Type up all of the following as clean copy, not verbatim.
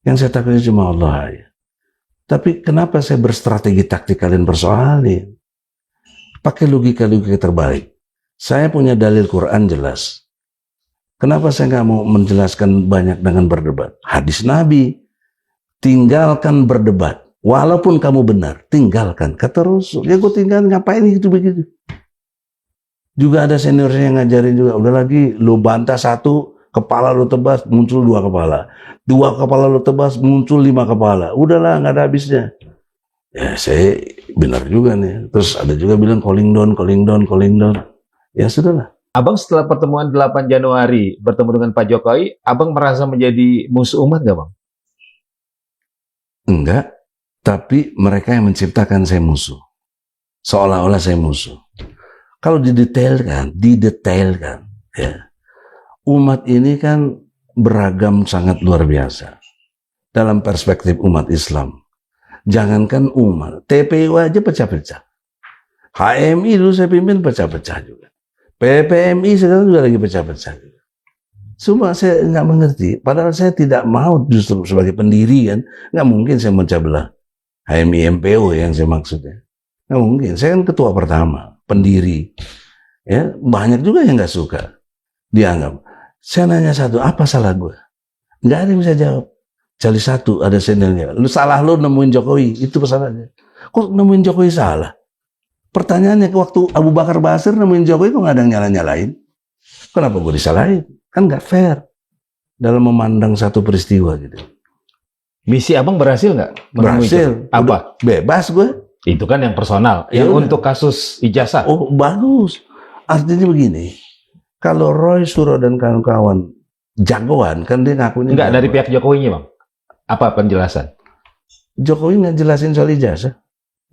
Yang saya takutnya cuma Allah ya. Tapi kenapa saya berstrategi taktik kalian persoalin? Pakai logika-logika terbalik. Saya punya dalil Quran jelas. Kenapa saya nggak mau menjelaskan banyak dengan berdebat? Hadis Nabi, tinggalkan berdebat. Walaupun kamu benar, tinggalkan. Kata Rasul, ya gue tinggal, ngapain gitu begitu? Juga ada senior saya yang ngajarin juga, udah lagi lu bantah satu, kepala lu tebas, muncul 2 kepala. 2 kepala lu tebas, muncul 5 kepala. Udahlah, nggak ada habisnya. Ya saya benar juga nih. Terus ada juga bilang calling down. Ya sudahlah. Abang setelah pertemuan 8 Januari bertemu dengan Pak Jokowi, abang merasa menjadi musuh umat nggak bang? Enggak, tapi mereka yang menciptakan saya musuh. Seolah-olah saya musuh. Kalau didetailkan, ya. Umat ini kan beragam sangat luar biasa. Dalam perspektif umat Islam. Jangankan umat, TPU aja pecah-pecah. HMI dulu saya pimpin pecah-pecah juga. PPMI sekarang juga lagi pecah-pecah juga. Cuma saya nggak mengerti, padahal saya tidak mau justru sebagai pendiri kan, nggak mungkin saya memecah belah HMI MPO yang saya maksudnya. Nggak mungkin, saya kan ketua pertama, pendiri. Ya, banyak juga yang nggak suka dianggap. Saya nanya satu, apa salah gue? Nggak ada yang bisa jawab. Cari satu, ada seniornya. Lu salah lu nemuin Jokowi, itu pesanannya. Kok nemuin Jokowi salah? Pertanyaannya, waktu Abu Bakar Basir nemuin Jokowi kok nggak ada yang nyala-nyalain? Kenapa gue disalahin? Kan nggak fair dalam memandang satu peristiwa gitu. Misi abang berhasil nggak? Berhasil. Apa? Bebas gue. Itu kan yang personal. Ya yang udah. untuk kasus ijazah. Oh bagus. Artinya begini. Kalau Roy Suryo dan kawan-kawan jagoan, kan dia ngakunya Enggak, jagoan. dari pihak Jokowinya bang. Apa penjelasan? Jokowi nggak jelasin soal ijazah.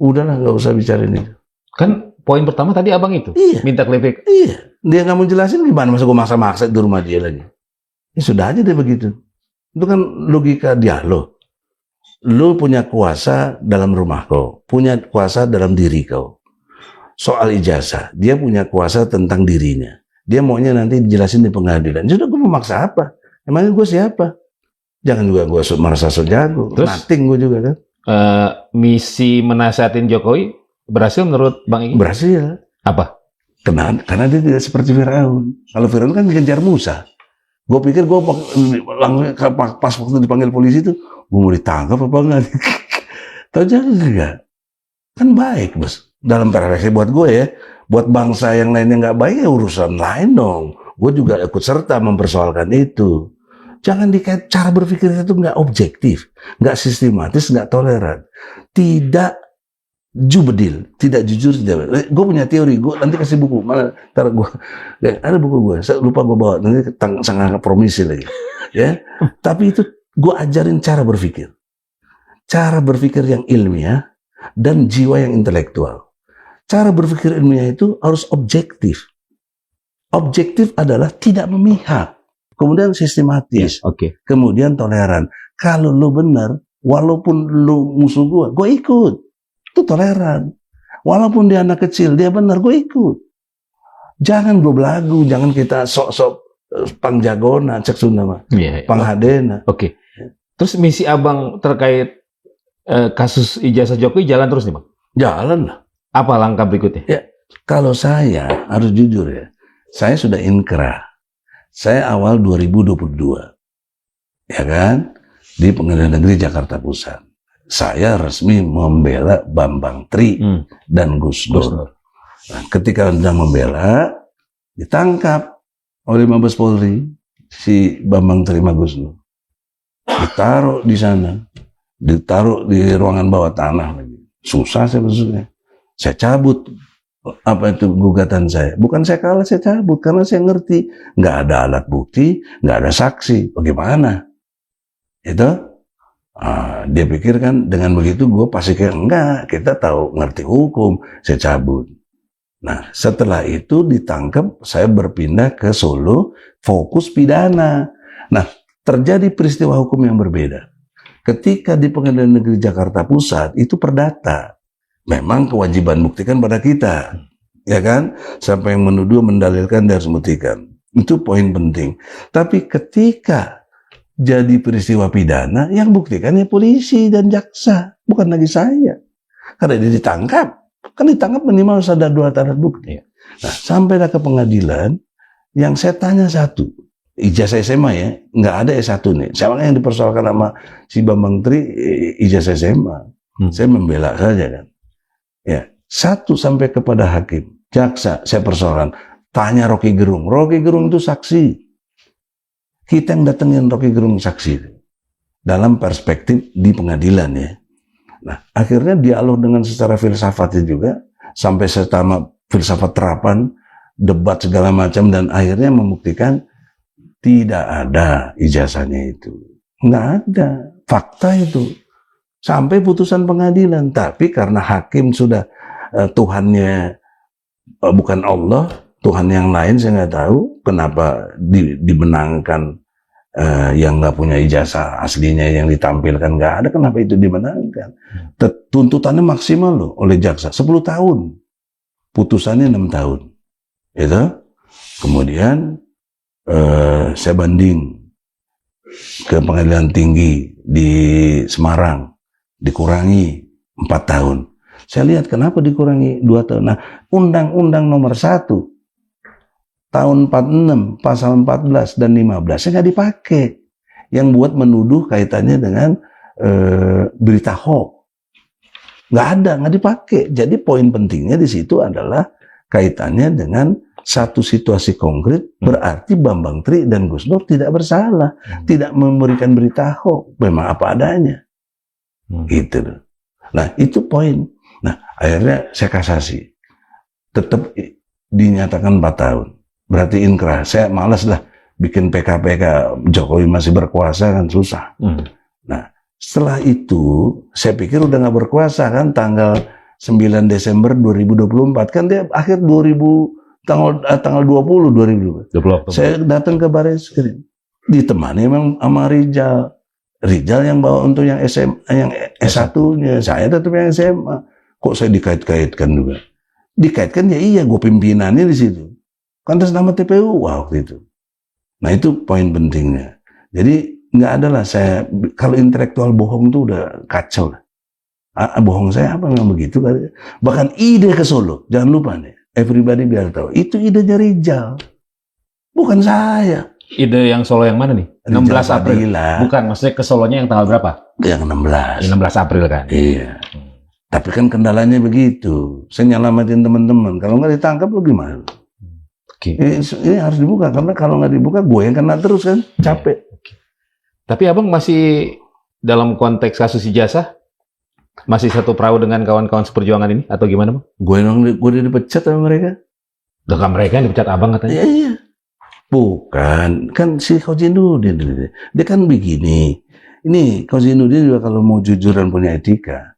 Udahlah, nggak usah bicarain itu. Kan poin pertama tadi abang itu. Iya. Minta klarifikasi. Iya. Dia nggak mau jelasin gimana, masa gue maksa-maksa di rumah dia lagi. Ya sudah aja deh begitu. Itu kan logika dialog. Lu punya kuasa dalam rumah kau, punya kuasa dalam diri kau. Soal ijazah, dia punya kuasa tentang dirinya. Dia maunya nanti dijelasin di pengadilan. Sudah, gue mau maksa apa? Emangnya gue siapa? Jangan juga gue merasa so jago. Terus? Nothing gue juga kan. Misi menasihatin Jokowi berhasil menurut Bang Egy? Berhasil. Apa? Karena dia tidak seperti Firaun. Kalau Firaun kan ngejar Musa. Gue pikir gue langsung pas waktu dipanggil polisi itu, gue mau ditangkap apa enggak? Tahu jangan enggak? Kan baik bos. Dalam perspektif buat gue ya, buat bangsa yang lainnya nggak baik ya urusan lain dong. Gue juga ikut serta mempersoalkan itu. Jangan dikait cara berpikir itu nggak objektif, nggak sistematis, nggak toleran, tidak jubedil, tidak jujur, tidak. Gue punya teori, gue nanti kasih buku, mana? Ntar gue ada buku gue, saya lupa gue bawa nanti sangat promisi lagi, ya. Tapi itu gue ajarin cara berpikir yang ilmiah dan jiwa yang intelektual. Cara berpikir ilmiah itu harus objektif. Objektif adalah tidak memihak. Kemudian sistematis. Oke. Kemudian toleran. Kalau lu benar, walaupun lu musuh gue ikut. Itu toleran. Walaupun dia anak kecil, dia benar, gue ikut. Jangan gue belagu, jangan kita sok-sok pangjagona, cek Sunda mah. Panghadena. Oke. Terus misi abang terkait kasus ijazah Jokowi jalan terus nih bang? Jalan lah. Apa langkah berikutnya? Ya, kalau saya harus jujur ya, saya sudah inkrah. Saya awal 2022, ya kan, di Pengadilan Negeri Jakarta Pusat. Saya resmi membela Bambang Tri dan Gus Dur. Nah, ketika sudah membela, ditangkap oleh Mabes Polri si Bambang Tri sama Gus Dur. Ditaruh di sana, ditaruh di ruangan bawah tanah lagi. Susah saya maksudnya. Saya cabut apa itu gugatan saya. Bukan saya kalah, saya cabut karena saya ngerti nggak ada alat bukti, nggak ada saksi. Bagaimana? Itu dia pikir kan dengan begitu gue pasti kayak enggak. Kita tahu ngerti hukum. Saya cabut. Nah setelah itu ditangkap, saya berpindah ke Solo, fokus pidana. Nah terjadi peristiwa hukum yang berbeda. Ketika di Pengadilan Negeri Jakarta Pusat itu perdata. Memang kewajiban buktikan pada kita, ya kan? Sampai yang menuduh mendalilkan dia harus membuktikan. Itu poin penting. Tapi ketika jadi peristiwa pidana, yang buktikannya polisi dan jaksa, bukan lagi saya. Karena dia ditangkap, kan ditangkap minimal harus ada 2 alat bukti. Nah, sampailah ke pengadilan, yang saya tanya satu, ijazah SMA ya, nggak ada S1 nih. Siapa yang dipersoalkan sama si Bambang Tri, ijazah SMA. Saya membela saja kan. Ya, satu sampai kepada hakim, jaksa, saya persoalan. Tanya Rocky Gerung. Rocky Gerung itu saksi. Kita yang datengin Rocky Gerung saksi. Dalam perspektif di pengadilan ya. Nah, akhirnya dialog dengan secara filsafatnya juga. Sampai setama filsafat terapan, debat segala macam. Dan akhirnya membuktikan tidak ada ijazahnya itu. Nggak ada. Fakta itu. Sampai putusan pengadilan. Tapi karena hakim sudah Tuhannya bukan Allah, Tuhan yang lain, saya nggak tahu kenapa dimenangkan yang nggak punya ijazah aslinya yang ditampilkan nggak ada, kenapa itu dimenangkan. Tuntutannya maksimal loh oleh jaksa 10 tahun, putusannya 6 tahun. Itu kemudian saya banding ke pengadilan tinggi di Semarang, dikurangi 4 tahun. Saya lihat kenapa dikurangi 2 tahun. Nah, Undang-Undang nomor 1 tahun 46, pasal 14 dan 15 saya nggak dipakai. Yang buat menuduh kaitannya dengan berita hoax. Nggak dipakai. Jadi poin pentingnya di situ adalah kaitannya dengan satu situasi konkret, berarti Bambang Tri dan Gus Dur tidak bersalah, tidak memberikan berita hoax, memang apa adanya. Gitu. Nah, itu poin. Nah, akhirnya saya kasasi. Tetap dinyatakan 4 tahun. Berarti inkrah. Saya malas lah bikin PK-PK Jokowi masih berkuasa kan susah. Nah, setelah itu saya pikir udah nggak berkuasa kan tanggal 9 Desember 2024 kan dia akhir 2000 tanggal 20 2020. Saya datang ke Barreskrim. Ditemani memang sama Rijal. Rijal yang bawa untuk yang SMA, yang S1-nya. Saya tetap yang SMA. Kok saya dikait-kaitkan juga? Dikaitkan ya iya, gue pimpinannya di situ. Kan atas nama TPU waktu itu. Nah itu poin pentingnya. Jadi nggak ada lah saya, kalau intelektual bohong tuh udah kacau lah. Bohong saya apa memang begitu? Bahkan ide ke Solo, jangan lupa nih, everybody biar tahu, itu idenya Rijal. Bukan saya. Ide yang Solo yang mana nih? 16 April. Bukan, maksudnya ke Solonya yang tanggal berapa? Yang 16. 16 April kan? Iya. Tapi kan kendalanya begitu. Saya nyelamatin teman-teman. Kalau nggak ditangkap lu gimana? Oke. Ini harus dibuka, karena kalau nggak dibuka gue yang kena terus kan, capek. Tapi abang masih dalam konteks kasus ijazah masih satu perahu dengan kawan-kawan seperjuangan ini atau gimana bang? Gue udah dipecat sama mereka. Dengan mereka yang dipecat abang katanya? Iya. Bukan, kan si Khojinudin dia kan begini. Ini Khojinudin juga kalau mau jujur dan punya etika.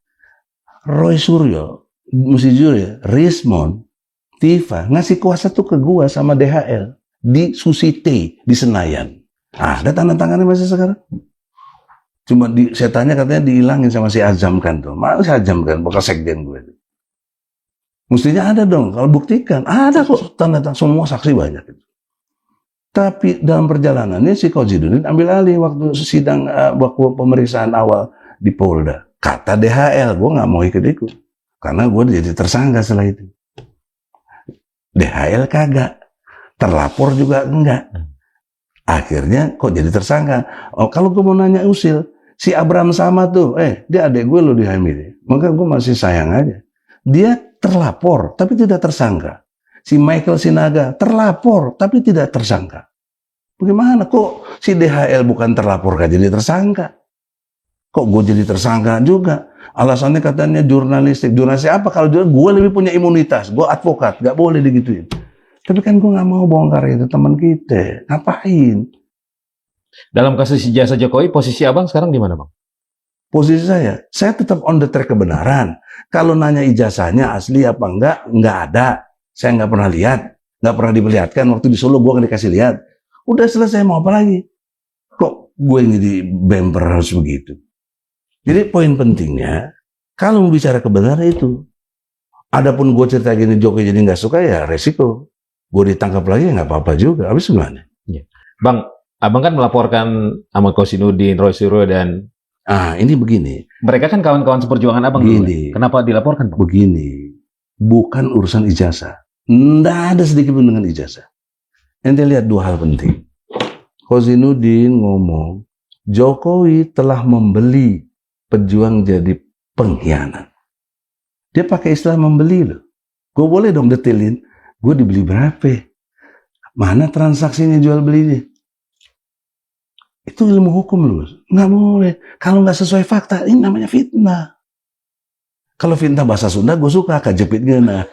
Roy Suryo, mesti jujur ya, Rismond, Tifa ngasih kuasa tuh ke gua sama DHL di Susite di Senayan. Ada tanda tangannya masih sekarang. Cuma saya tanya katanya dihilangin sama si Azam kan tuh. Mana si Azam kan, bekas sekjen gue. Mestinya ada dong, kalau buktikan. Ada kok tanda tangan, semua saksi banyak. Tapi dalam perjalanannya si Khojinudin ambil alih waktu sidang, waktu pemeriksaan awal di Polda. Kata DHL, gue nggak mau ikut-ikut. Karena gue jadi tersangka setelah itu. DHL kagak. Terlapor juga enggak. Akhirnya kok jadi tersangka. Oh, kalau gue mau nanya usil, si Abraham sama tuh, dia adik gue loh dihamili. Maka gue masih sayang aja. Dia terlapor, tapi tidak tersangka. Si Michael Sinaga terlapor, tapi tidak tersangka. Bagaimana kok si DHL bukan terlapor, gak jadi tersangka? Kok gue jadi tersangka juga? Alasannya katanya jurnalistik. Jurnalistik apa? Kalau gue lebih punya imunitas, gue advokat, gak boleh digituin. Tapi kan gue gak mau bongkar itu teman kita. Ngapain? Dalam kasus ijazah Jokowi, posisi abang sekarang di mana bang? Posisi saya tetap on the track kebenaran. Kalau nanya ijazahnya asli apa enggak ada. Saya nggak pernah lihat, nggak pernah diperlihatkan. Waktu di Solo gue nggak dikasih lihat. Udah selesai, mau apa lagi? Kok gue ini di bemper harus begitu? Jadi poin pentingnya, kalau mau bicara kebenaran itu, adapun gue cerita gini Jokowi jadi nggak suka ya resiko. Gue ditangkap lagi ya nggak apa-apa juga. Habis gimana? Ya. Bang, Abang kan melaporkan Ahmad Kosinudin, Roy Suryo, dan Ini begini. mereka kan kawan-kawan seperjuangan abang dulu. Begini. Kenapa dilaporkan, Bang? Begini. Bukan urusan ijazah. Nggak ada sedikit pun dengan ijazah. Ente lihat dua hal penting. Kosinudin ngomong, Jokowi telah membeli pejuang jadi pengkhianat. Dia pakai istilah membeli loh. Gue boleh dong detailin. Gue dibeli berapa? Mana transaksinya jual belinya? Itu ilmu hukum loh. Nggak boleh. Kalau nggak sesuai fakta, ini namanya fitnah. Kalau fitnah bahasa Sunda, gue suka kajepit ngena.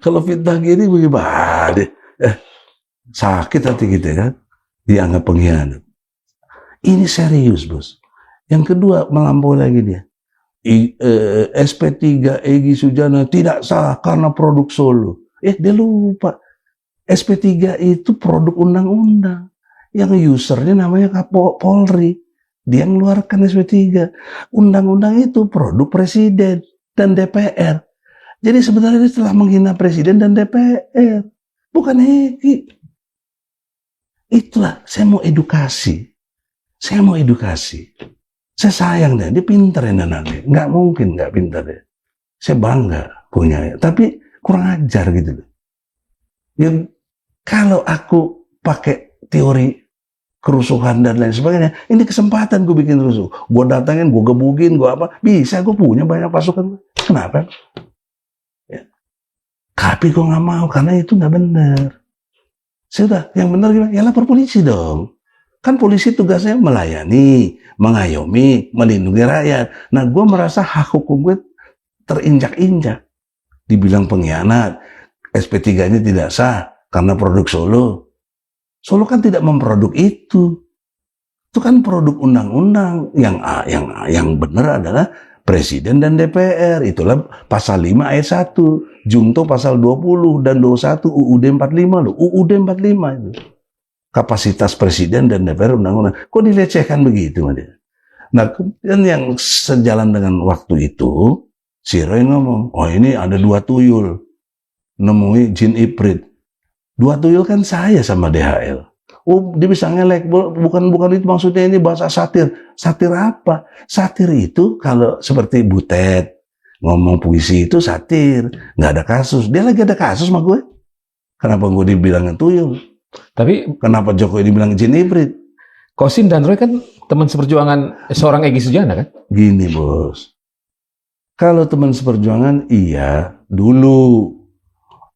Kalau fitnah gini, bagaimana? Sakit hati kita kan? Dianggap pengkhianat. Ini serius, bos. Yang kedua, melampaui lagi dia. SP3 Egy Sujana tidak sah karena produk Solo. Dia lupa. SP3 itu produk undang-undang. Yang usernya namanya Kapolri. Dia mengeluarkan SP3. Undang-undang itu produk Presiden dan DPR. Jadi sebenarnya dia telah menghina Presiden dan DPR. Bukan Egy. Itulah, saya mau edukasi. Saya sayang deh, dia pintar ya nanti. Nggak mungkin nggak pintar deh. Saya bangga punya. Tapi kurang ajar gitu loh. Yang kalau aku pakai teori kerusuhan dan lain sebagainya, ini kesempatan gue bikin rusuh. Gue datangin, gue gebukin, gue apa, bisa, gue punya banyak pasukan. Kenapa? Ya. Tapi gue nggak mau, karena itu nggak benar. Sudah, yang benar gimana? Ya lapor polisi dong. Kan polisi tugasnya melayani, mengayomi, melindungi rakyat. Nah, gue merasa hak hukum gue terinjak-injak. Dibilang pengkhianat, SP3-nya tidak sah karena produk Solo. Solo kan tidak memproduk itu. Itu kan produk undang-undang. Yang benar adalah Presiden dan DPR. Itulah pasal 5 ayat 1. Junto pasal 20 dan 21 UUD 45 loh. UUD 45 itu. Kapasitas Presiden dan DPR undang-undang. Kok dilecehkan begitu? Nah, kemudian yang sejalan dengan waktu itu, si Roy ngomong, oh ini ada 2 tuyul. Nemui jin iprit. 2 tuyul kan saya sama DHL. Oh, dia bisa ngelek. Bukan itu maksudnya, ini bahasa satir. Satir apa? Satir itu kalau seperti Butet ngomong puisi itu satir. Nggak ada kasus. Dia lagi ada kasus sama gue. Kenapa gue dibilangin tuyul? Tapi kenapa Jokowi dibilang jin iprit? Kosin dan Roy kan teman seperjuangan seorang Egy Sujana kan? Gini bos. Kalau teman seperjuangan, iya. Dulu.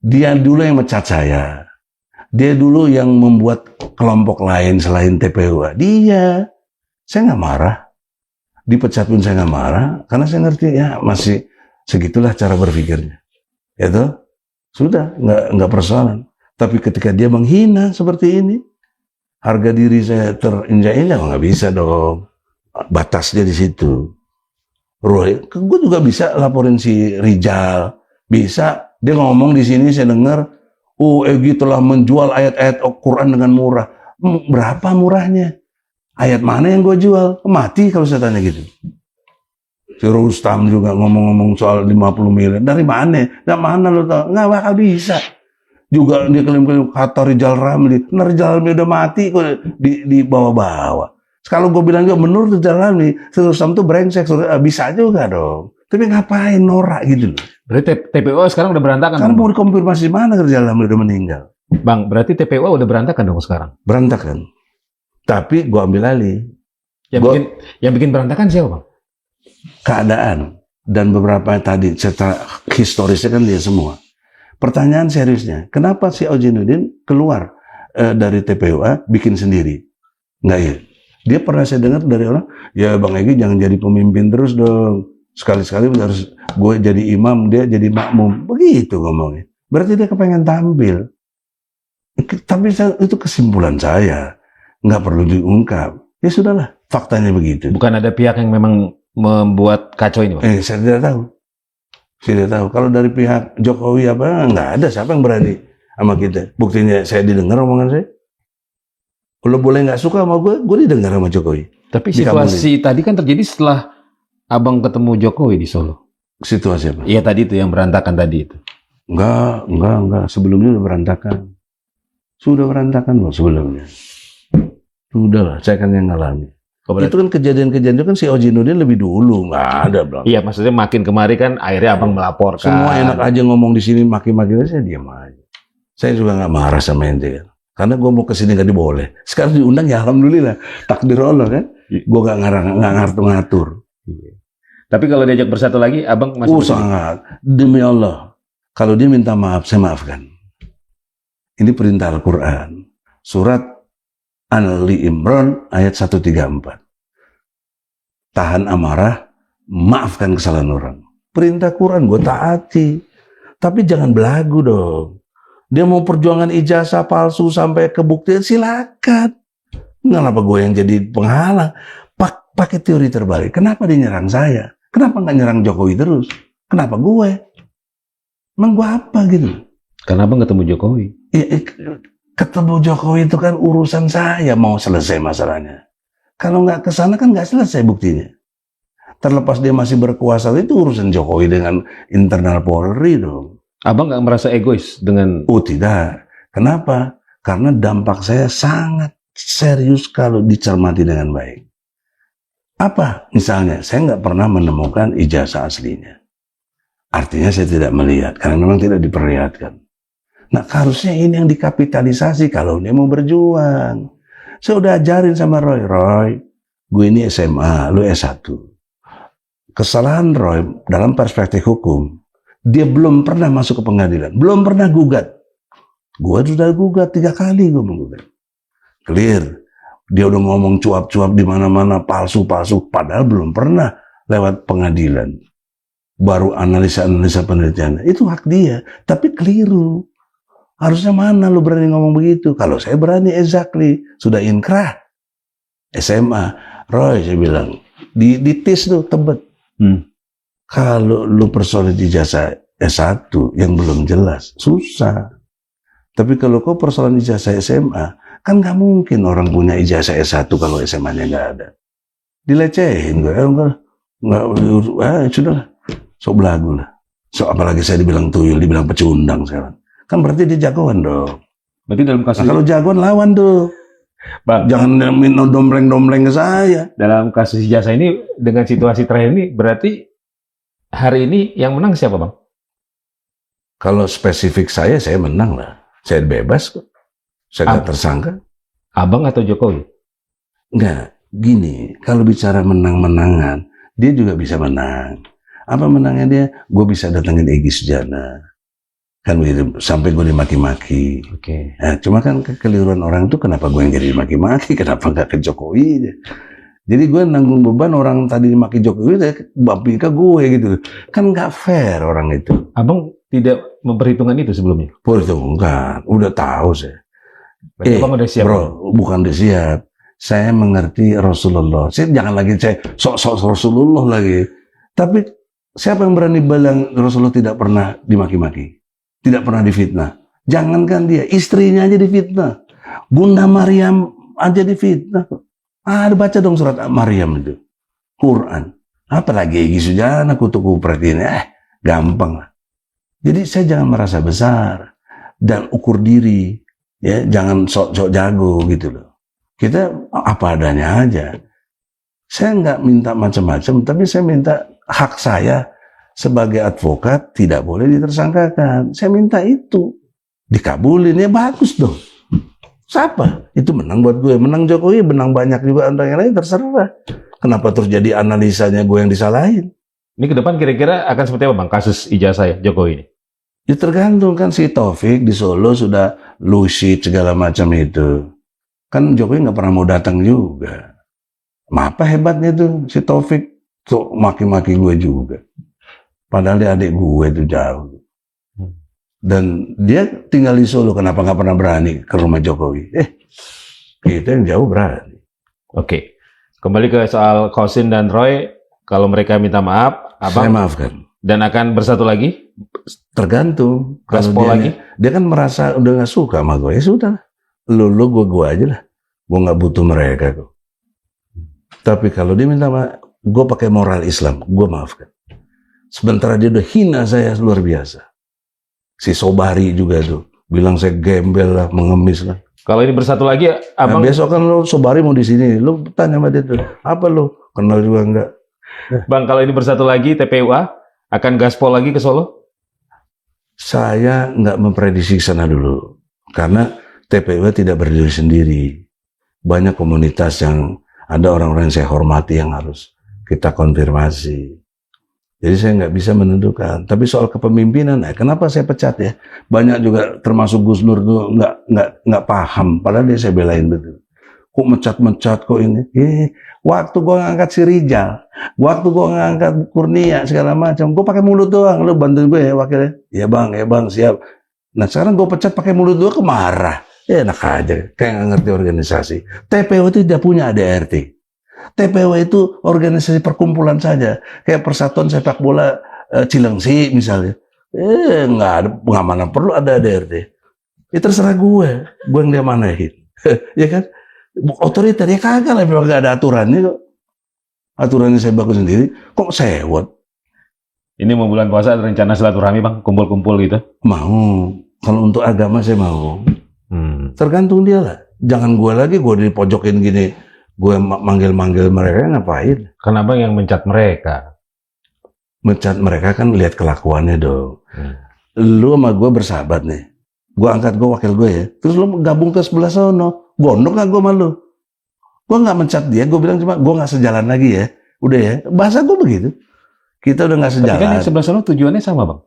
Dia dulu yang mecat saya. Dia dulu yang membuat kelompok lain selain TPUA. Dia. Saya nggak marah. Dipecat pun saya nggak marah. Karena saya ngerti ya masih segitulah cara berpikirnya. Itu sudah nggak persoalan. Tapi ketika dia menghina seperti ini, harga diri saya terinjak-injak, nggak bisa dong. Batasnya di situ. Roy, gue juga bisa laporin si Rijal. Bisa. Dia ngomong di sini, saya dengar, Egy telah menjual ayat-ayat Al-Quran dengan murah. Berapa murahnya? Ayat mana yang gue jual? Mati kalau saya tanya gitu. Si Rustam juga ngomong-ngomong soal 50 miliar. Dari mana? Dari mana lo tau? Nggak bakal bisa. Juga dia klaim-klaim kata Rijal Ramli. Nah, Rijal Ramli udah mati kok dibawa-bawa. Kalau gue bilang juga menurut Rijal Ramli, si Rustam tuh brengsek. Bisa juga dong. Tapi ngapain norak gitu loh. Berarti TPU sekarang udah berantakan. Kan mau dikonfirmasi mana Rijal Ramli udah meninggal. Bang, berarti TPU udah berantakan dong sekarang? Berantakan. Tapi gue ambil alih. Yang bikin berantakan siapa, Bang? Keadaan. Dan beberapa tadi, secara historisnya kan dia semua. Pertanyaan seriusnya, kenapa si Kosinudin keluar dari TPUA bikin sendiri? Nggak ya? Dia pernah saya dengar dari orang, ya Bang Egy jangan jadi pemimpin terus dong. Sekali-sekali harus gue jadi imam, dia jadi makmum. Begitu ngomongnya. Berarti dia kepengen tampil. Tapi itu kesimpulan saya. Nggak perlu diungkap. Ya sudahlah, faktanya begitu. Bukan ada pihak yang memang membuat kacau ini, Bang? Saya tidak tahu. Saya tidak tahu. Kalau dari pihak Jokowi apa, nggak ada. Siapa yang berani sama kita? Buktinya saya didengar omongan saya. Kalau boleh nggak suka sama gue didengar sama Jokowi. Tapi situasi tadi kan terjadi setelah Abang ketemu Jokowi di Solo. Situasi apa? Iya tadi itu yang berantakan tadi itu. Enggak. Sebelumnya udah berantakan. Sudah berantakan loh sebelumnya. Udahlah, saya kan yang ngalami. Oh, berarti- Itu kan kejadian-kejadian itu kan si Oji Nudin lebih dulu, nggak ada bang. Iya, maksudnya makin kemari kan akhirnya abang melaporkan. Semua enak aja ngomong di sini maki-maki, saya diam aja. Saya juga nggak marah sama ente kan. Karena gue mau kesini nggak diboleh. Sekarang diundang ya alhamdulillah. Takdir Allah kan. Gue nggak ngatur-ngatur. Tapi kalau diajak bersatu lagi, abang masih bersedia? Sangat. Demi Allah. Kalau dia minta maaf, saya maafkan. Ini perintah Al-Quran. Surat Ali Imran ayat 134. Tahan amarah, maafkan kesalahan orang. Perintah Quran gue taati. Tapi jangan belagu dong. Dia mau perjuangan ijazah palsu sampai kebuktian, silakan. Kenapa gue yang jadi penghalang? Pakai teori terbalik. Kenapa dia nyerang saya? Kenapa nggak nyerang Jokowi terus? Kenapa gue? Emang gue apa gitu? Karena abang ketemu Jokowi. Ketemu Jokowi itu kan urusan saya, mau selesai masalahnya. Kalau nggak kesana kan nggak selesai buktinya. Terlepas dia masih berkuasa, itu urusan Jokowi dengan internal Polri dong. Abang nggak merasa egois dengan... Oh tidak. Kenapa? Karena dampak saya sangat serius kalau dicermati dengan baik. Apa? Misalnya, saya nggak pernah menemukan ijazah aslinya. Artinya saya tidak melihat, karena memang tidak diperlihatkan. Nah, harusnya ini yang dikapitalisasi kalau dia mau berjuang. Saya udah ajarin sama Roy, gue ini SMA, lu S1. Kesalahan Roy dalam perspektif hukum, dia belum pernah masuk ke pengadilan, belum pernah gugat. Gue sudah gugat 3 kali gue menggugat. Clear. Dia udah ngomong cuap-cuap di mana-mana, palsu-palsu, padahal belum pernah lewat pengadilan. Baru analisa-analisa penelitian. Itu hak dia, tapi keliru. Harusnya mana lu berani ngomong begitu? Kalau saya berani exactly, sudah inkrah. SMA, Roy saya bilang, di tis tuh tebet. Kalau lu persoalan ijazah S1 yang belum jelas, susah. Tapi kalau kau persoalan ijazah SMA, kan nggak mungkin orang punya ijazah S1 kalau SMA-nya nggak ada. Dilecehin gue, nggak, sudahlah, sok belagu lah. Apalagi saya dibilang tuyul, dibilang pecundang sekarang. Kan berarti dia jagoan dong. Berarti dalam kasus... Nah, kalau jagoan lawan tuh. Bang, jangan dompleng-dompleng ke saya. Dalam kasus ijazah ini, dengan situasi terakhir ini, berarti hari ini yang menang siapa, Bang? Kalau spesifik saya menang lah. Saya bebas kok. Saya nggak tersangka. Abang atau Jokowi? Enggak, gini. Kalau bicara menang-menangan, dia juga bisa menang. Apa menangnya dia? Gue bisa datangin Egy Sujana. Kan begitu, sampai gue dimaki-maki. Oke. Nah, cuma kan kekeliruan orang itu kenapa gue yang jadi dimaki-maki, kenapa nggak ke Jokowi? Jadi gue nanggung beban orang tadi dimaki Jokowi, bapi ke gue gitu. Kan nggak fair orang itu. Abang tidak memperhitungkan itu sebelumnya? Perhitungkan, udah tahu saya. Abang udah siap? Bro, bukan udah siap. Saya mengerti Rasulullah. Saya jangan lagi saya sok-sok Rasulullah lagi. Tapi siapa yang berani bilang Rasulullah tidak pernah dimaki-maki? Tidak pernah difitnah. Jangankan dia, istrinya aja difitnah. Bunda Maryam aja difitnah. Baca dong surat Maryam itu. Quran. Apalagi Egy Sujana, kutu kupret ini. Gampang lah. Jadi saya jangan merasa besar. Dan ukur diri. Ya, jangan sok-sok jago gitu loh. Kita apa adanya aja. Saya nggak minta macam-macam, tapi saya minta hak saya sebagai advokat tidak boleh ditersangkakan. Saya minta itu. Dikabulin, ya bagus dong. Siapa? Itu menang buat gue. Menang Jokowi, menang banyak juga orang yang lain, terserah. Kenapa terus jadi analisanya gue yang disalahin? Ini ke depan kira-kira akan seperti apa, Bang, kasus ijazah ya, Jokowi ini? Ya tergantung kan, si Taufik di Solo sudah lucid segala macam itu. Kan Jokowi nggak pernah mau datang juga. Apa hebatnya tuh si Taufik? Tuh maki-maki gue juga. Padahal dia adik gue itu jauh. Dan dia tinggal di Solo, kenapa nggak pernah berani ke rumah Jokowi? Kita yang jauh berani. Oke. Kembali ke soal Qasim dan Roy, kalau mereka minta maaf, Abang Saya maafkan. dan akan bersatu lagi? Tergantung. Gaspol lagi? Dia kan merasa udah nggak suka sama gue, ya sudah. Lu gue aja lah. Gue nggak butuh mereka kok. Tapi kalau dia minta maaf, gue pakai moral Islam, gue maafkan. Sementara dia udah hina saya luar biasa. Si Sobari juga tuh bilang saya gembel lah, mengemis lah. Kalau ini bersatu lagi, Nah, abang besok kan lu Sobari mau di sini, lu tanya sama dia tuh, apa lu? Kenal juga enggak? Bang, kalau ini bersatu lagi, TPUA akan gaspol lagi ke Solo? Saya nggak memprediksi ke sana dulu, karena TPU tidak berdiri sendiri. Banyak komunitas yang ada orang-orang yang saya hormati yang harus kita konfirmasi. Jadi saya nggak bisa menentukan. Tapi soal kepemimpinan, kenapa saya pecat ya? Banyak juga termasuk Gus Nur tuh nggak paham. Padahal dia saya belain betul. Kok mecat kok ini? Waktu gua ngangkat si Rijal, waktu gua ngangkat Kurnia segala macam, gua pakai mulut doang. Lu bantuin gue ya wakilnya. Ya bang, siap. Nah sekarang gua pecat pakai mulut doang, kemarah. Ya enak aja, kayak nggak ngerti organisasi. TPU itu tidak punya ADRT. TPW itu organisasi perkumpulan saja, kayak Persatuan Sepak Bola Cilengsi misalnya. Nggak mana perlu ada ADRT. Ya terserah gue yang dia manahin. Ya kan? Otoriter, ya kagak lah, memang nggak ada aturannya kok. Aturannya saya bagus sendiri, kok sewot? Ini mau bulan puasa ada rencana silaturahmi bang, kumpul-kumpul gitu? Mau, kalau untuk agama saya mau. Tergantung dia lah. Jangan gue lagi, gue dipojokin gini. Gue manggil-manggil mereka ngapain? Kan abang yang mencat mereka. Mencat mereka kan lihat kelakuannya dong. Lu sama gue bersahabat nih. Gue angkat gue wakil gue ya. Terus lu gabung ke sebelah sono. Gondok gak gue malu? Gue gak mencat dia. Gue bilang cuma gue gak sejalan lagi ya. Udah ya. Bahasa gue begitu. Kita udah gak sejalan. Tapi kan yang sebelah sono tujuannya sama bang.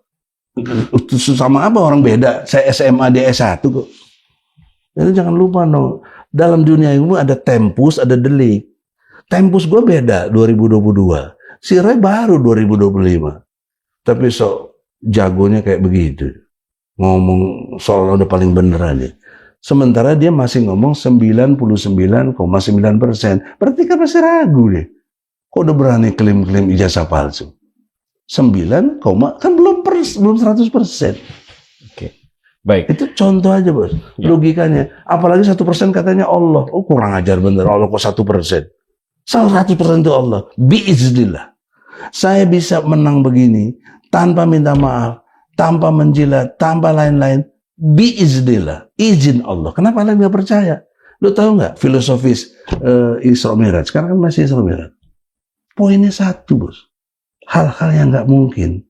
Sama apa, orang beda. Saya SMA, dia S1 kok. Jadi jangan lupa dong. Dalam dunia ilmu ada tempus, ada delik. Tempus gue beda 2022. Si Roy baru 2025. Tapi jagonya kayak begitu. Ngomong soal udah paling bener aja. Sementara dia masih ngomong 99,9%. Berarti kan masih ragu deh. Kok udah berani klaim-klaim ijazah palsu? 9, kan belum 100%. Baik. Itu contoh aja bos, logikanya. Apalagi 1% katanya Allah. Oh kurang ajar bener, Allah kok 1%. 100% itu Allah. Biiznillah. Saya bisa menang begini, tanpa minta maaf, tanpa menjilat, tanpa lain-lain. Biiznillah. Izin Allah. Kenapa kalian nggak percaya? Lu tahu nggak filosofis Isra Mi'raj? Sekarang kan masih Isra Mi'raj. Poinnya satu bos. Hal-hal yang nggak mungkin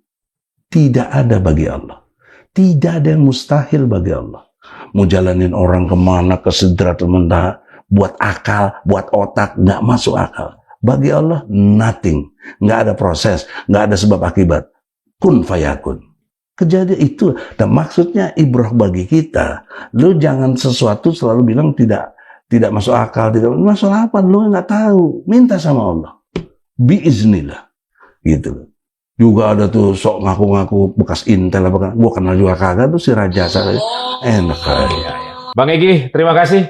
tidak ada bagi Allah. Tidak ada yang mustahil bagi Allah. Mau jalanin orang kemana, ke Sidratul Muntaha, buat akal, buat otak, nggak masuk akal. Bagi Allah, nothing. Nggak ada proses, nggak ada sebab akibat. Kun fayakun. Kejadian itu. Dan maksudnya ibrah bagi kita. Lu jangan sesuatu selalu bilang tidak masuk akal. Tidak masuk apa, lu nggak tahu. Minta sama Allah. Biiznillah. Gitu. Juga ada tuh sok ngaku-ngaku bekas Intel apa kan. Gua kenal juga kagak tuh si Raja. Enak aja. Bang Egy, terima kasih.